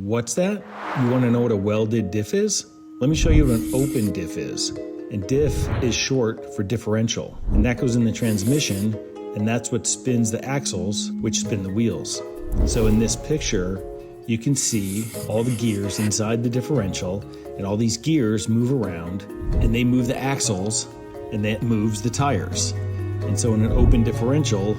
What's that? You want to know what a welded diff is? Let me show you what an open diff is. And diff is short for differential, and that goes in the transmission, and that's what spins the axles, which spin the wheels. So in this picture, you can see all the gears inside the differential, and all these gears move around, and they move the axles, and that moves the tires. And so in an open differential,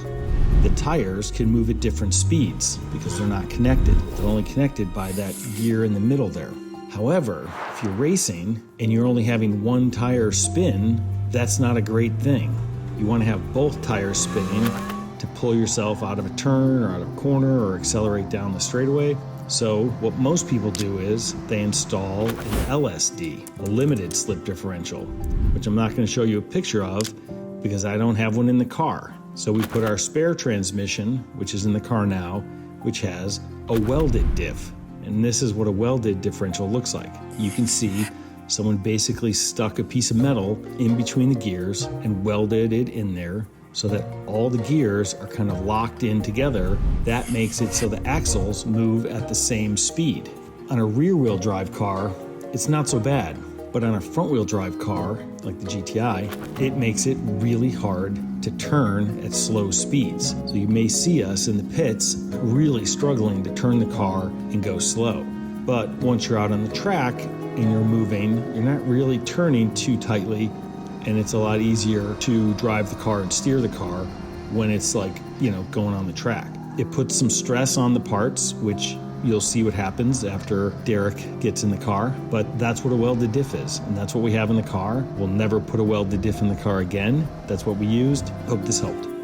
the tires can move at different speeds because they're not connected. They're only connected by that gear in the middle there. However, if you're racing and you're only having one tire spin, that's not a great thing. You want to have both tires spinning to pull yourself out of a turn or out of a corner or accelerate down the straightaway. So what most people do is they install an LSD, a limited slip differential, which I'm not going to show you a picture of because I don't have one in the car. So we put our spare transmission, which is in the car now, which has a welded diff. And this is what a welded differential looks like. You can see someone basically stuck a piece of metal in between the gears and welded it in there so that all the gears are kind of locked in together. That makes it so the axles move at the same speed. On a rear-wheel drive car, it's not so bad. But on a front-wheel drive car, like the GTI, it makes it really hard to turn at slow speeds. So you may see us in the pits really struggling to turn the car and go slow. But once you're out on the track and you're moving, you're not really turning too tightly, and it's a lot easier to drive the car and steer the car when it's like, going on the track. It puts some stress on the parts, which you'll see what happens after Derek gets in the car, but that's what a welded diff is, and that's what we have in the car. We'll never put a welded diff in the car again. That's what we used. Hope this helped.